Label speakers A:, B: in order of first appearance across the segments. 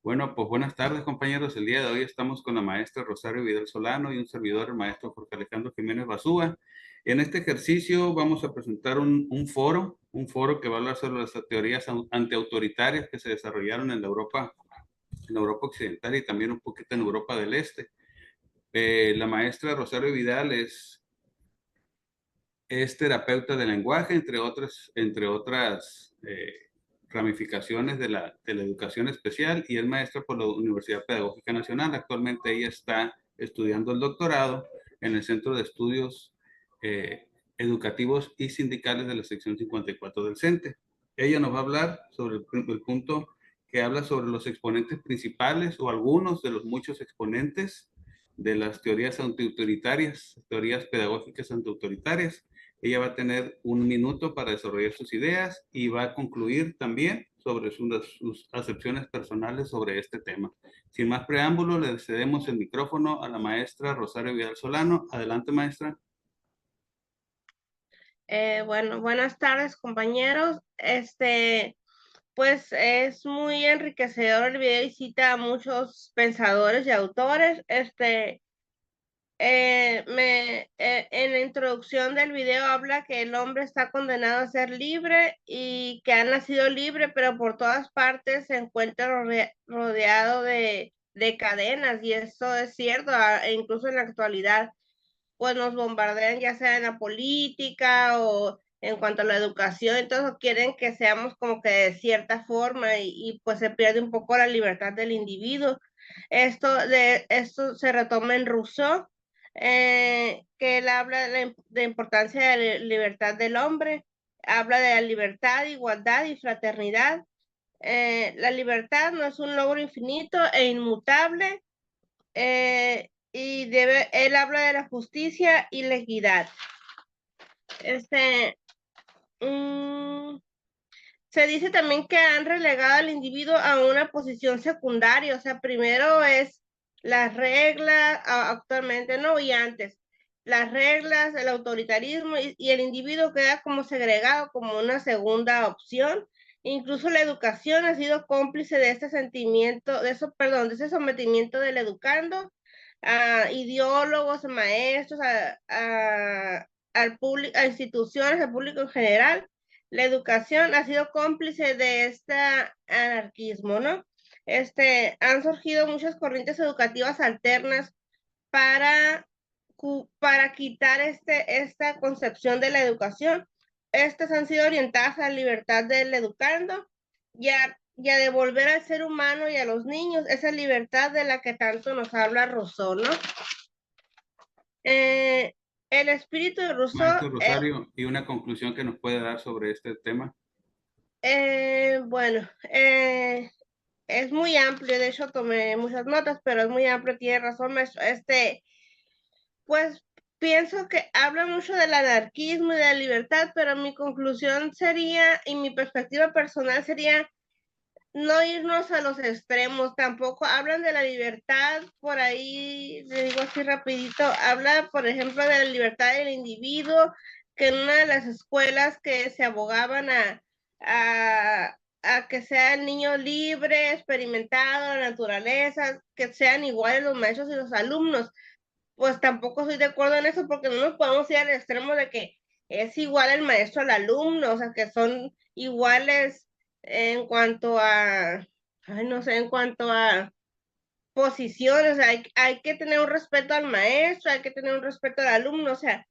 A: Bueno, pues buenas tardes, compañeros. El día de hoy estamos con la maestra Rosario Vidal Solano y un servidor, el maestro Jorge Alejandro Jiménez Basúa. En este ejercicio vamos a presentar un foro que va a hablar sobre las teorías antiautoritarias que se desarrollaron en la Europa occidental y también un poquito en Europa del Este. La maestra Rosario Vidal es terapeuta de lenguaje, entre otras ramificaciones de la educación especial, y es maestra por la Universidad Pedagógica Nacional. Actualmente ella está estudiando el doctorado en el Centro de Estudios Educativos y Sindicales de la sección 54 del CENTE. Ella nos va a hablar sobre el punto que habla sobre los exponentes principales o algunos de los muchos exponentes de las teorías antiautoritarias, teorías pedagógicas antiautoritarias. Ella va a tener 1 minuto para desarrollar sus ideas y va a concluir también sobre sus acepciones personales sobre este tema. Sin más preámbulo, le cedemos el micrófono a la maestra Rosario Vidal Solano. Adelante, maestra.
B: Bueno, buenas tardes, compañeros. Pues es muy enriquecedor el video y cita a muchos pensadores y autores. En la introducción del video habla que el hombre está condenado a ser libre y que ha nacido libre, pero por todas partes se encuentra rodeado de cadenas, y eso es cierto, e incluso en la actualidad pues nos bombardean ya sea en la política o en cuanto a la educación. Entonces quieren que seamos como que de cierta forma, pues se pierde un poco la libertad del individuo. Esto se retoma en Rousseau, que él habla de importancia de la libertad del hombre, habla de la libertad, igualdad y fraternidad. La libertad no es un logro infinito e inmutable, él habla de la justicia y la equidad. Este, mm, Se dice también que han relegado al individuo a una posición secundaria, o sea, primero es las reglas, actualmente no, y antes, las reglas, el autoritarismo, y el individuo queda como segregado, como una segunda opción. Incluso la educación ha sido cómplice de este sentimiento, de ese sometimiento del educando a ideólogos, maestros, al público, a instituciones, al público en general. La educación ha sido cómplice de este anarquismo, ¿no? Han surgido muchas corrientes educativas alternas para, para quitar esta concepción de la educación. Estas han sido orientadas a la libertad del educando y a devolver al ser humano y a los niños esa libertad de la que tanto nos habla Rousseau, ¿no? Eh, el espíritu de Rousseau,
A: Maestro Rosario, y una conclusión que nos puede dar sobre este tema.
B: bueno, es muy amplio. De hecho tomé muchas notas, pero es muy amplio, tiene razón, maestro. Pues pienso que habla mucho del anarquismo y de la libertad, pero mi conclusión sería, y mi perspectiva personal sería, no irnos a los extremos. Tampoco hablan de la libertad, por ahí, le digo así rapidito, habla, por ejemplo, de la libertad del individuo, que en una de las escuelas que se abogaban a, a que sea el niño libre, experimentado, la naturaleza, que sean iguales los maestros y los alumnos, pues tampoco estoy de acuerdo en eso, porque no nos podemos ir al extremo de que es igual el maestro al alumno, o sea, que son iguales en cuanto a, ay, no sé, en cuanto a posiciones. O sea, hay que tener un respeto al maestro, hay que tener un respeto al alumno, o sea,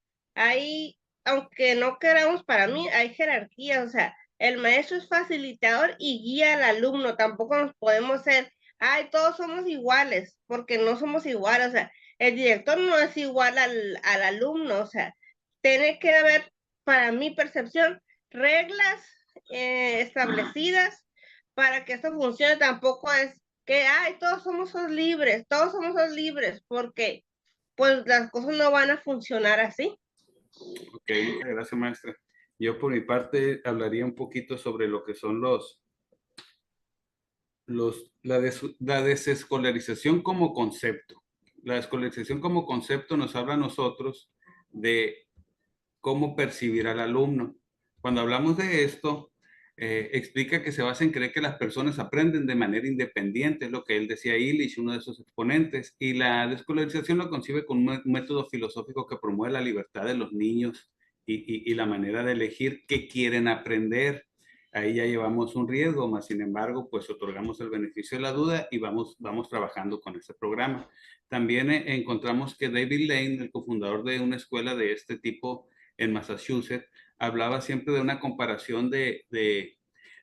B: aunque no queramos, para mí hay jerarquía. O sea, el maestro es facilitador y guía al alumno. Tampoco nos podemos ser, ay, todos somos iguales, porque no somos iguales. O sea, el director no es igual al alumno. O sea, tiene que haber, para mi percepción, reglas establecidas para que esto funcione. Tampoco es que, ay, todos somos libres, porque pues las cosas no van a funcionar así.
A: Ok, muchas gracias, maestra. Yo por mi parte hablaría un poquito sobre lo que son la desescolarización como concepto. La desescolarización como concepto nos habla a nosotros de cómo percibir al alumno. Cuando hablamos de esto, explica que se basa en creer que las personas aprenden de manera independiente, es lo que él decía Illich, uno de sus exponentes, y la descolarización lo concibe con un método filosófico que promueve la libertad de los niños y la manera de elegir qué quieren aprender. Ahí ya llevamos un riesgo, más sin embargo, pues otorgamos el beneficio de la duda y vamos trabajando con este programa. También encontramos que David Lane, el cofundador de una escuela de este tipo en Massachusetts, hablaba siempre de una comparación del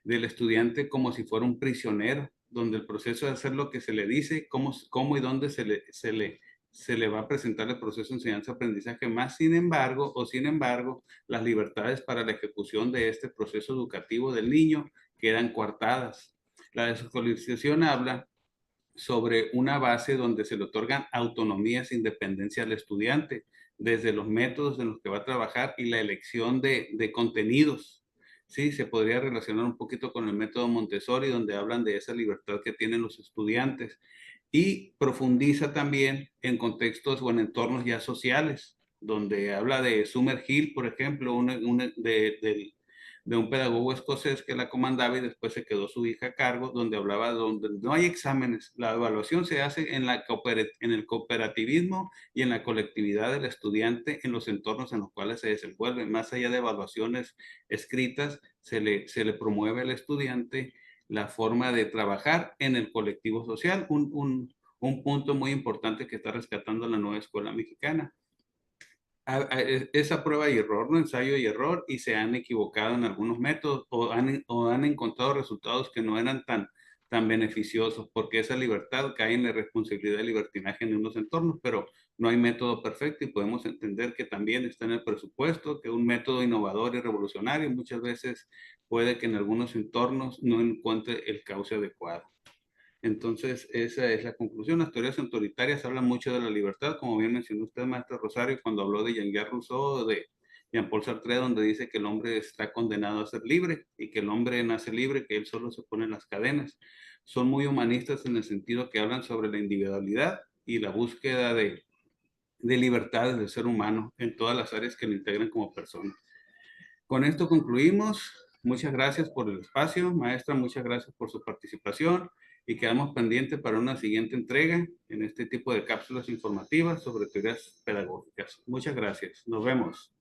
A: estudiante como si fuera un prisionero, donde el proceso de hacer lo que se le dice, cómo y dónde se le va a presentar el proceso de enseñanza-aprendizaje, más sin embargo, las libertades para la ejecución de este proceso educativo del niño quedan coartadas. La desescolarización habla sobre una base donde se le otorgan autonomías e independencia al estudiante, desde los métodos en los que va a trabajar y la elección de contenidos. Sí, se podría relacionar un poquito con el método Montessori, donde hablan de esa libertad que tienen los estudiantes y profundiza también en contextos o en entornos ya sociales, donde habla de Summer Hill, por ejemplo, de un pedagogo escocés que la comandaba y después se quedó su hija a cargo, donde hablaba donde no hay exámenes, la evaluación se hace en el cooperativismo y en la colectividad del estudiante en los entornos en los cuales se desenvuelve. Más allá de evaluaciones escritas, se le promueve al estudiante la forma de trabajar en el colectivo social, un punto muy importante que está rescatando la nueva escuela mexicana. Esa prueba y error, no ensayo y error, y se han equivocado en algunos métodos o han encontrado resultados que no eran tan beneficiosos, porque esa libertad cae en la responsabilidad de libertinaje en unos entornos, pero no hay método perfecto y podemos entender que también está en el presupuesto, que un método innovador y revolucionario muchas veces puede que en algunos entornos no encuentre el cauce adecuado. Entonces, esa es la conclusión. Las teorías autoritarias hablan mucho de la libertad, como bien mencionó usted, maestro Rosario, cuando habló de Jean-Jacques Rousseau, de Jean-Paul Sartre, donde dice que el hombre está condenado a ser libre y que el hombre nace libre, que él solo se pone las cadenas. Son muy humanistas en el sentido que hablan sobre la individualidad y la búsqueda de libertades del ser humano en todas las áreas que lo integran como persona. Con esto concluimos. Muchas gracias por el espacio, maestra, muchas gracias por su participación y quedamos pendientes para una siguiente entrega en este tipo de cápsulas informativas sobre teorías pedagógicas. Muchas gracias. Nos vemos.